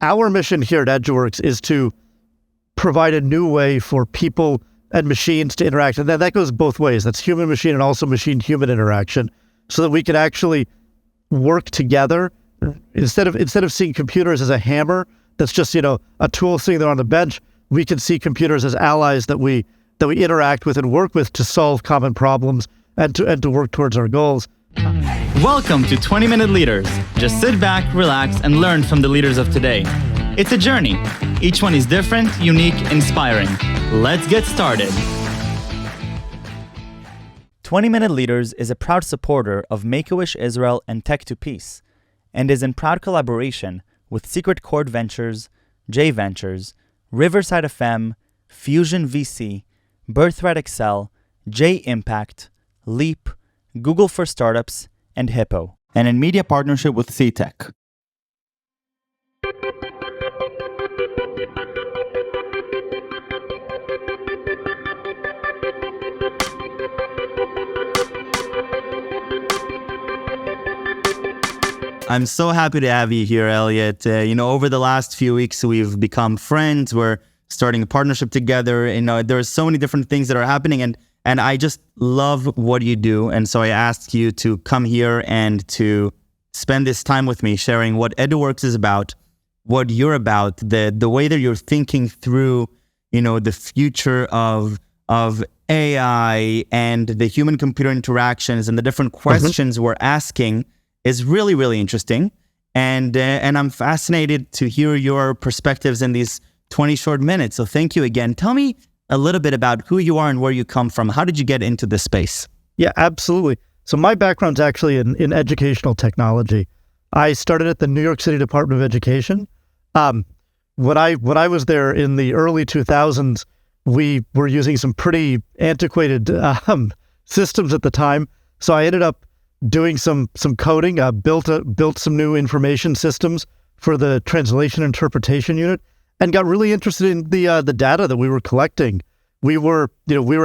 our mission here at Eduworks is to provide a new way for people and machines to interact. And that goes both ways. That's human-machine and also machine-human interaction, so that we can actually work together instead of seeing computers as a hammer that's just, a tool sitting there on the bench. We can see computers as allies that we interact with and work with to solve common problems and to work towards our goals. Welcome to 20-Minute Leaders. Just sit back, relax, and learn from the leaders of today. It's a journey. Each one is different, unique, inspiring. Let's get started. 20-Minute Leaders is a proud supporter of Make-A-Wish Israel and Tech to Peace, and is in proud collaboration with Secret Chord Ventures, J Ventures, Riverside FM, Fusion VC, Birthright Excel, J Impact, Leap, Google for Startups, and Hippo, and in media partnership with CTech. I'm so happy to have you here, Elliot. Over the last few weeks, we've become friends. We're starting a partnership together. There are so many different things that are happening, and I just love what you do. And so I asked you to come here and to spend this time with me, sharing what Eduworks is about, what you're about, the way that you're thinking through, the future of AI and the human-computer interactions and the different questions we're asking is really, really interesting. And I'm fascinated to hear your perspectives in these 20 short minutes. So thank you again. Tell me a little bit about who you are and where you come from. How did you get into this space? Yeah, absolutely. So my background's actually in educational technology. I started at the New York City Department of Education. When I was there in the early 2000s, we were using some pretty antiquated systems at the time. So I ended up doing some coding, built some new information systems for the translation interpretation unit, and got really interested in the data that we were collecting. We were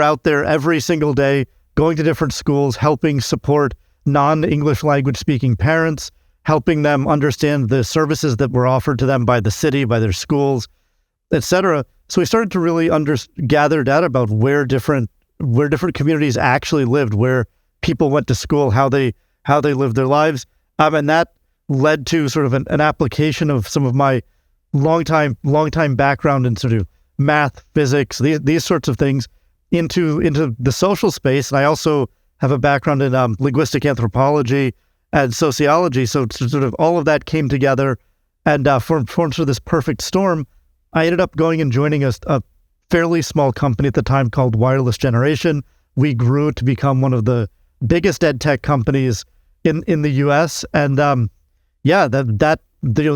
out there every single day, going to different schools, helping support non-English language speaking parents, helping them understand the services that were offered to them by the city, by their schools, etc. So we started to really gather data about where different communities actually lived, where people went to school, how they lived their lives, and that led to sort of an application of some of my long time background in sort of math, physics, these sorts of things into the social space. And I also have a background in linguistic anthropology and sociology. So sort of all of that came together and formed sort of this perfect storm. I ended up going and joining a fairly small company at the time called Wireless Generation. We grew to become one of the biggest ed tech companies in the U.S. And the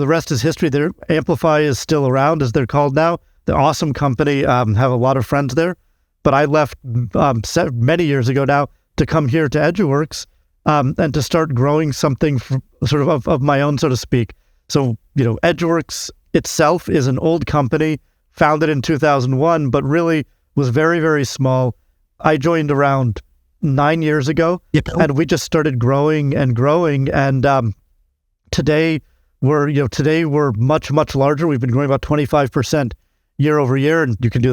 rest is history. There, Amplify is still around, as they're called now. They're an awesome company. Have a lot of friends there. But I left many years ago now to come here to Eduworks and to start growing something sort of my own, so to speak. So Eduworks itself is an old company, founded in 2001, but really was very, very small. I joined around 9 years ago, and we just started growing. And today we're much, much larger. We've been growing about 25% year over year, and you can do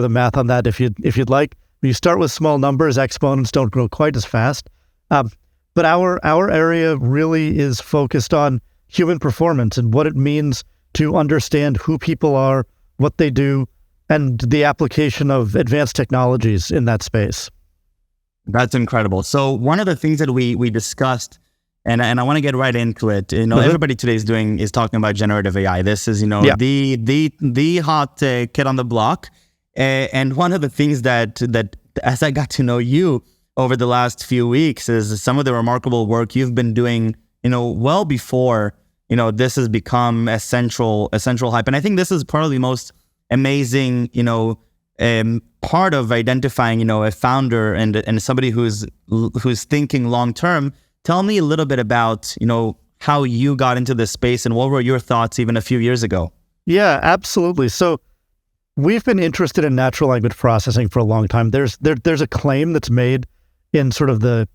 the math on that if you'd like. When you start with small numbers, exponents don't grow quite as fast. But our area really is focused on human performance and what it means to understand who people are, what they do, and the application of advanced technologies in that space. That's incredible. So one of the things that we discussed, and I want to get right into it. Everybody today is talking about generative AI. This is the hot kid on the block. And one of the things that as I got to know you over the last few weeks is some of the remarkable work you've been doing. Well before this has become a central hype. And I think this is probably the most amazing part of identifying, a founder and somebody who's thinking long term. Tell me a little bit about, how you got into this space and what were your thoughts even a few years ago? Yeah, absolutely. So we've been interested in natural language processing for a long time. There's a claim that's made in sort of the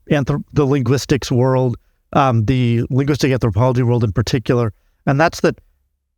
linguistics world, the linguistic anthropology world in particular, and that's that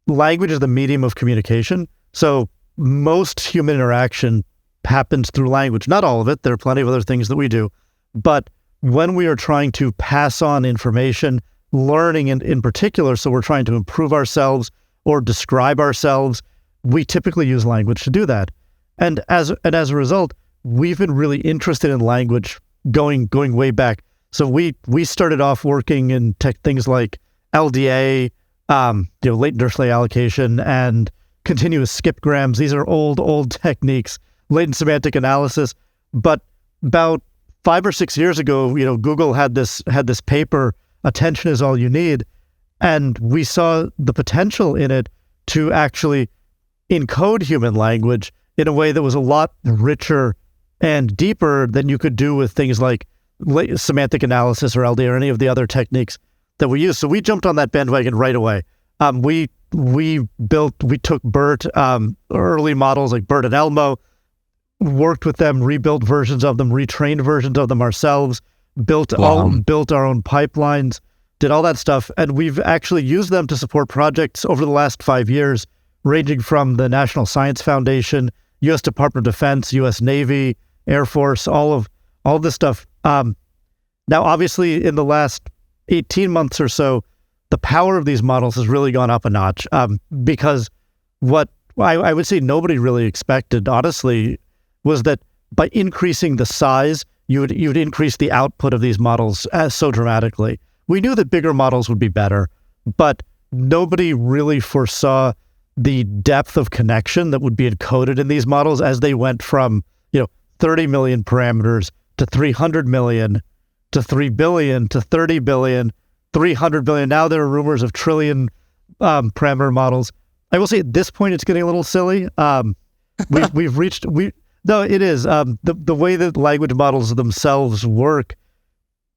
language is the medium of communication. So most human interaction happens through language. Not all of it. There are plenty of other things that we do. But when we are trying to pass on information, learning in particular, so we're trying to improve ourselves or describe ourselves, we typically use language to do that. And as a result, we've been really interested in language going way back. So we started off working in things like LDA, latent delay allocation, and continuous skipgrams. These are old techniques, latent semantic analysis. But about 5 or 6 years ago, Google had this paper, Attention is All You Need, and we saw the potential in it to actually encode human language in a way that was a lot richer and deeper than you could do with things like semantic analysis or LDA or any of the other techniques that we use. So we jumped on that bandwagon right away. We took BERT, early models like BERT and Elmo, worked with them, rebuilt versions of them, retrained versions of them ourselves, built our own pipelines, did all that stuff. And we've actually used them to support projects over the last 5 years, ranging from the National Science Foundation, U.S. Department of Defense, U.S. Navy, Air Force, all of this stuff. Now, obviously, in the last 18 months or so, the power of these models has really gone up a notch, because what I would say nobody really expected, honestly, was that by increasing the size, you would increase the output of these models so dramatically. We knew that bigger models would be better, but nobody really foresaw the depth of connection that would be encoded in these models as they went from 30 million parameters to 300 million to 3 billion to 30 billion, 300 billion. Now there are rumors of trillion parameter models. I will say at this point it's getting a little silly. We've reached No, it is. The way that language models themselves work,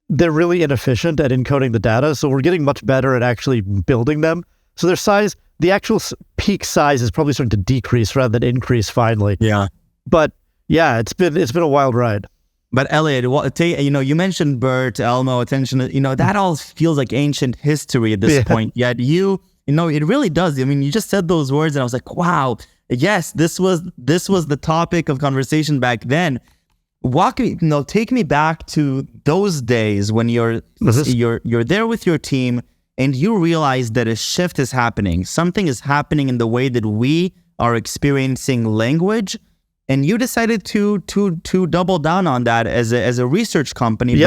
they're really inefficient at encoding the data. So we're getting much better at actually building them. So their size, the actual peak size is probably starting to decrease rather than increase finally. Yeah. But yeah, it's been a wild ride. But Elliot, you mentioned BERT, Elmo, Attention, that all feels like ancient history at this point. Yet it really does. I mean, you just said those words and I was like, wow, yes, this was the topic of conversation back then. Take me back to those days when you're there with your team and you realize that a shift is happening. Something is happening in the way that we are experiencing language. And you decided to double down on that as a research company,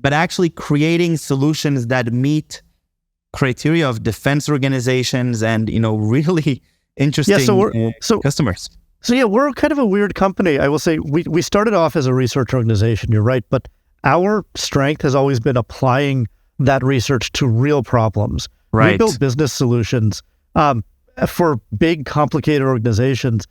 but actually creating solutions that meet criteria of defense organizations and really interesting customers. So yeah, we're kind of a weird company. I will say we started off as a research organization. You're right, but our strength has always been applying that research to real problems. Right. We build business solutions for big, complicated organizations.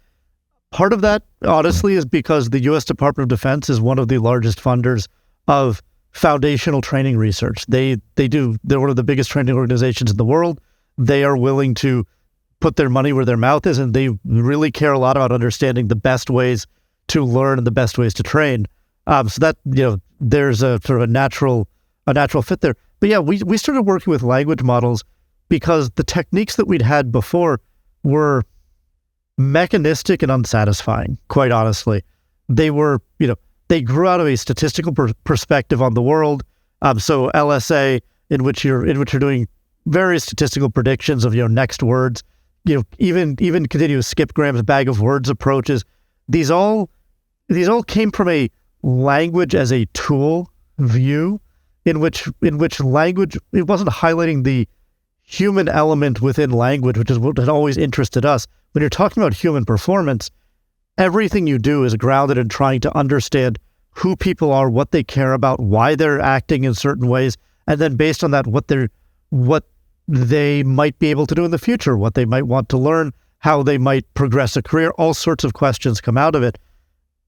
Part of that, honestly, is because the U.S. Department of Defense is one of the largest funders of foundational training research. They're one of the biggest training organizations in the world. They are willing to put their money where their mouth is, and they really care a lot about understanding the best ways to learn and the best ways to train. So that, there's a sort of a natural fit there. But yeah, we started working with language models because the techniques that we'd had before were mechanistic and unsatisfying, quite honestly. They were, they grew out of a statistical perspective on the world. So LSA, in which you're doing various statistical predictions of next words, even continuous skipgrams, bag of words approaches. These all came from a language as a tool view, in which language, it wasn't highlighting the human element within language, which is what had always interested us. When you're talking about human performance, everything you do is grounded in trying to understand who people are, what they care about, why they're acting in certain ways, and then based on that, what they might be able to do in the future, what they might want to learn, how they might progress a career. All sorts of questions come out of it.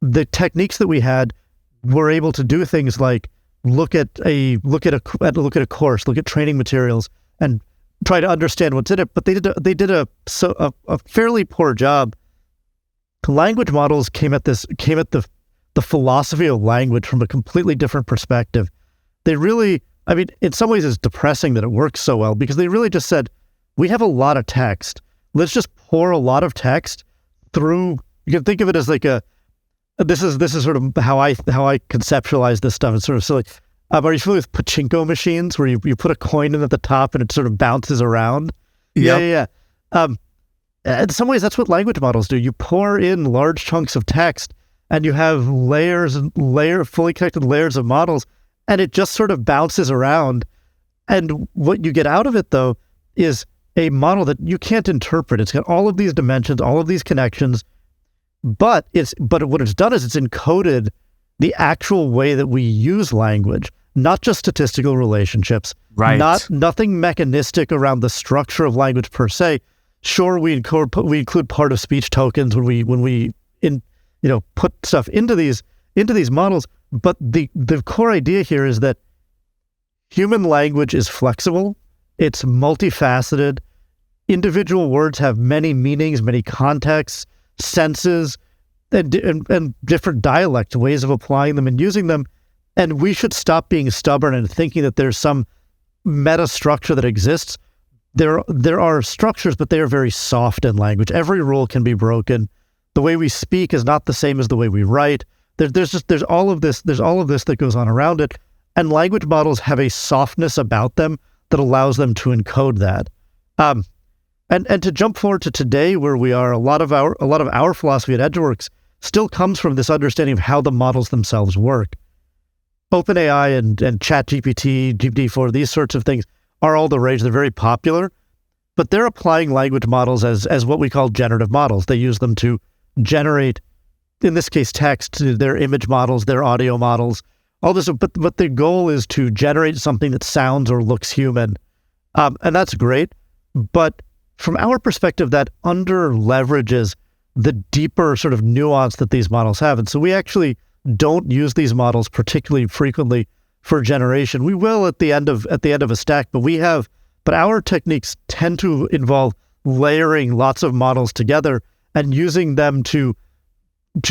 The techniques that we had were able to do things like look at a course, look at training materials, and try to understand what's in it. But they did a fairly poor job. Language models came at the philosophy of language from a completely different perspective. They really, in some ways it's depressing that it works so well, because they really just said, we have a lot of text. let's just pour a lot of text through. You can think of it as like this is sort of how I conceptualize this stuff. It's sort of silly. Are you familiar with pachinko machines where you put a coin in at the top and it sort of bounces around? Yeah. In some ways, that's what language models do. You pour in large chunks of text and you have fully connected layers of models, and it just sort of bounces around. And what you get out of it, though, is a model that you can't interpret. It's got all of these dimensions, all of these connections, but what it's done is it's encoded the actual way that we use language, not just statistical relationships, right? Nothing mechanistic around the structure of language per se. Sure, we include part of speech tokens when we put stuff into these models, but the core idea here is that human language is flexible, it's multifaceted. Individual words have many meanings, many contexts, senses, and different dialect ways of applying them and using them. And we should stop being stubborn and thinking that there's some meta structure that exists. There are structures, but they are very soft in language. Every rule can be broken. The way we speak is not the same as the way we write. There's all of this that goes on around it. And language models have a softness about them that allows them to encode that. And to jump forward to today, where we are, a lot of our philosophy at Eduworks still comes from this understanding of how the models themselves work. OpenAI and ChatGPT, GPT-4, these sorts of things are all the rage. They're very popular, but they're applying language models as what we call generative models. They use them to generate, in this case, text, their image models, their audio models, all this. But their goal is to generate something that sounds or looks human, and that's great. But from our perspective, that under leverages the deeper sort of nuance that these models have. And so we actually don't use these models particularly frequently for generation. We will at the end of a stack, but our techniques tend to involve layering lots of models together and using them to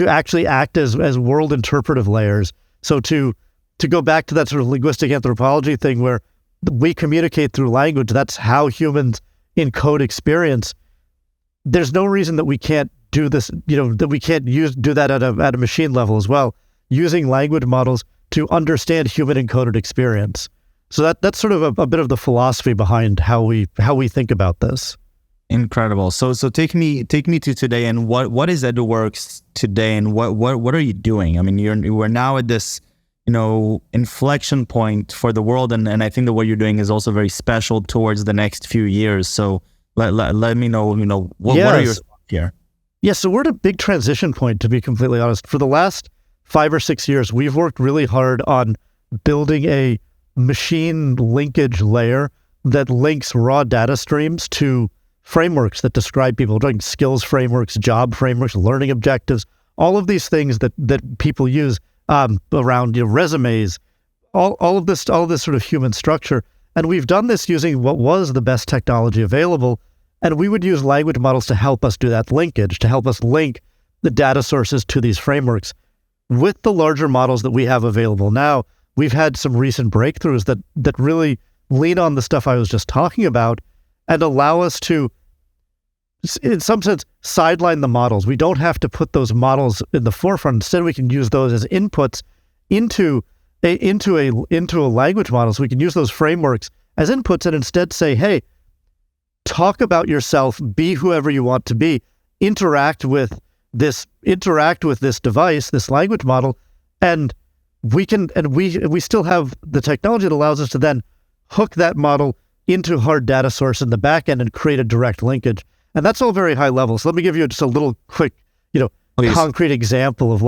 actually act as world interpretive layers. So to go back to that sort of linguistic anthropology thing where we communicate through language, that's how humans encode experience. There's no reason that we can't do this, that we can't do that at a machine level as well, using language models to understand human encoded experience. So that's sort of a bit of the philosophy behind how we think about this. Incredible. So take me to today, and what is Eduworks today, and what are you doing? I mean, we're now at this inflection point for the world, and I think that what you're doing is also very special towards the next few years. So let me know what are your thoughts here? Yeah, so we're at a big transition point, to be completely honest. For the last 5 or 6 years, we've worked really hard on building a machine linkage layer that links raw data streams to frameworks that describe people, like skills frameworks, job frameworks, learning objectives, all of these things that people use around resumes, all of this sort of human structure. And we've done this using what was the best technology available. And we would use language models to help us do that linkage, to help us link the data sources to these frameworks. With the larger models that we have available now, we've had some recent breakthroughs that really lean on the stuff I was just talking about and allow us to, in some sense, sideline the models. We don't have to put those models in the forefront. Instead, we can use those as inputs into a language model. So we can use those frameworks as inputs and instead say, hey, talk about yourself, be whoever you want to be, interact with this device, this language model, and we still have the technology that allows us to then hook that model into hard data source in the back end and create a direct linkage. And that's all very high level. So let me give you just a little quick, Please. Concrete example of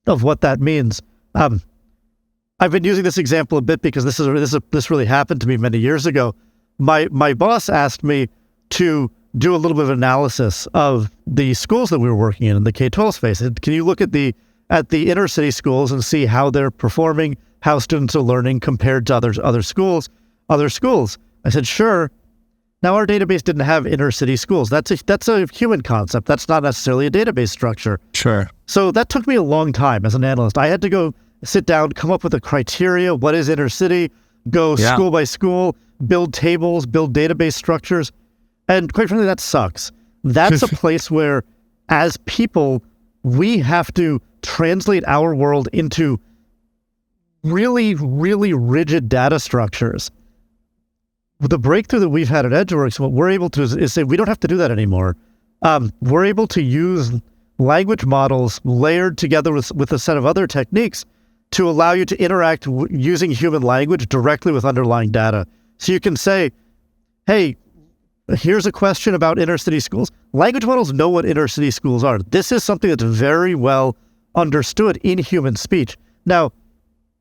of what that means. I've been using this example a bit because this really happened to me many years ago. My boss asked me to do a little bit of analysis of the schools that we were working in the K-12 space. Can you look at the inner city schools and see how they're performing, how students are learning compared to other schools? I said, sure. Now our database didn't have inner city schools. That's a human concept. That's not necessarily a database structure. Sure. So that took me a long time as an analyst. I had to go sit down, come up with a criteria. What is inner city? Go school by school, build tables, build database structures. And quite frankly, that sucks. That's a place where, as people, we have to translate our world into really, really rigid data structures. The breakthrough that we've had at Eduworks, what we're able to is say we don't have to do that anymore. We're able to use language models layered together with a set of other techniques to allow you to interact using human language directly with underlying data. So you can say, hey, here's a question about inner city schools. Language models know what inner city schools are. This is something that's very well understood in human speech. Now,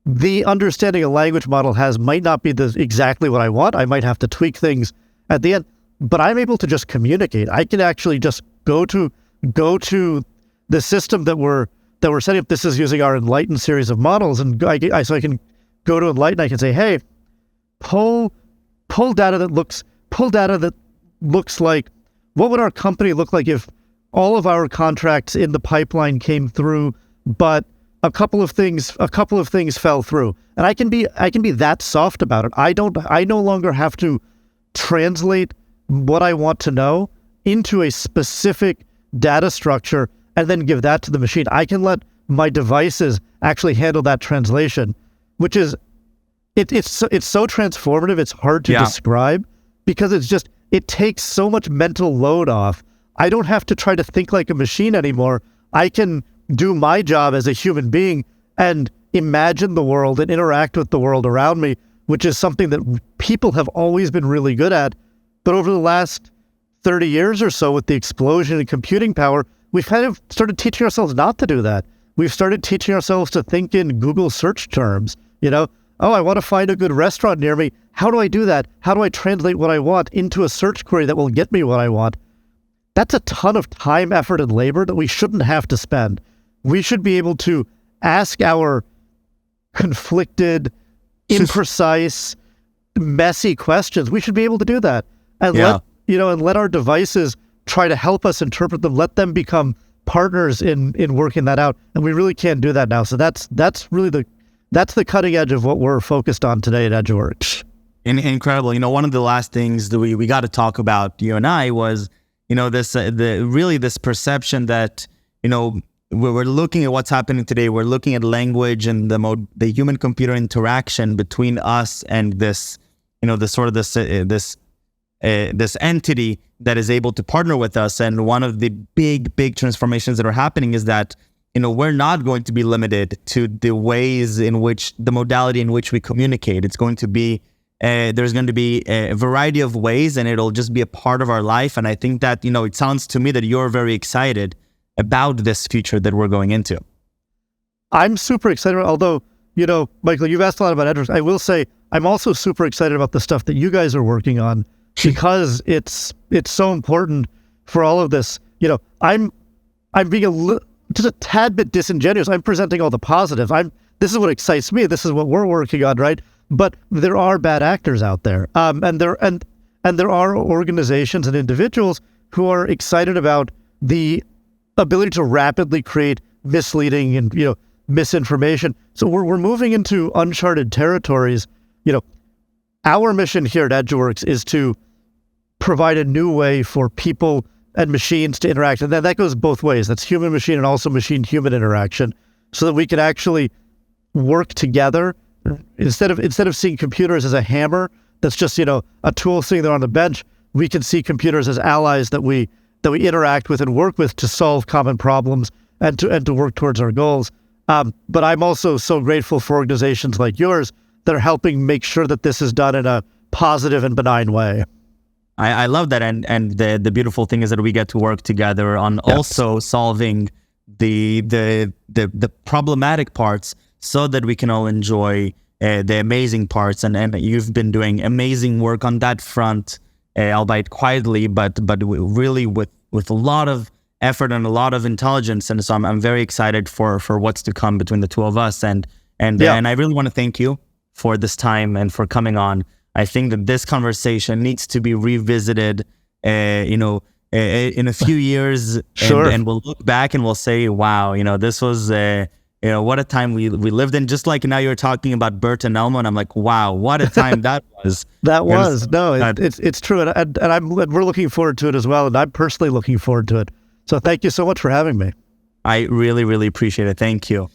the understanding a language model has might not be exactly what I want. I might have to tweak things at the end, but I'm able to just communicate. I can actually just go to the system that we're setting up. This is using our Enlighten series of models, and so I can go to Enlighten. I can say, hey, pull data that looks like, what would our company look like if all of our contracts in the pipeline came through, but a couple of things fell through. And I can be that soft about it. I no longer have to translate what I want to know into a specific data structure and then give that to the machine. I can let my devices actually handle that translation, which is it's so transformative. It's hard to describe because it takes so much mental load off. I don't have to try to think like a machine anymore. I can do my job as a human being and imagine the world and interact with the world around me, which is something that people have always been really good at. But over the last 30 years or so, with the explosion in computing power, we've kind of started teaching ourselves not to do that. We've started teaching ourselves to think in Google search terms. Oh, I want to find a good restaurant near me. How do I do that? How do I translate what I want into a search query that will get me what I want? That's a ton of time, effort, and labor that we shouldn't have to spend. We should be able to ask our conflicted, imprecise, messy questions. We should be able to do that and let our devices try to help us interpret them. Let them become partners in working that out. And we really can't do that now. So that's really the cutting edge of what we're focused on today at Eduworks. Incredible. One of the last things that we got to talk about, you and I, was this perception that we're looking at what's happening today. We're looking at language and the human-computer interaction between us and this entity that is able to partner with us. And one of the big transformations that are happening is that we're not going to be limited to the ways in which the modality in which we communicate. It's going to be there's going to be a variety of ways, and it'll just be a part of our life. And I think that it sounds to me that you're very excited about this future that we're going into. I'm super excited. Although, Michael, you've asked a lot about Eduworks. I will say I'm also super excited about the stuff that you guys are working on because it's so important for all of this. I'm being just a tad bit disingenuous. I'm presenting all the positives. This is what excites me. This is what we're working on, right? But there are bad actors out there, and there are organizations and individuals who are excited about the ability to rapidly create misleading and misinformation. So we're moving into uncharted territories. Our mission here at Eduworks is to provide a new way for people and machines to interact, and that goes both ways. That's human-machine and also machine-human interaction, so that we can actually work together instead of seeing computers as a hammer that's just a tool sitting there on the bench. We can see computers as allies that we interact with and work with to solve common problems and to work towards our goals. But I'm also so grateful for organizations like yours that are helping make sure that this is done in a positive and benign way. I love that, and the beautiful thing is that we get to work together on also solving the problematic parts, so that we can all enjoy the amazing parts. And you've been doing amazing work on that front, albeit quietly, but really with a lot of effort and a lot of intelligence. And so I'm very excited for what's to come between the two of us. And I really want to thank you for this time and for coming on. I think that this conversation needs to be revisited, in a few years. Sure. And we'll look back and we'll say, wow, this was what a time we lived in. Just like now you're talking about Bert and Elmo, and I'm like, wow, what a time that was. It's true, and we're looking forward to it as well, and I'm personally looking forward to it. So thank you so much for having me. I really, really appreciate it. Thank you.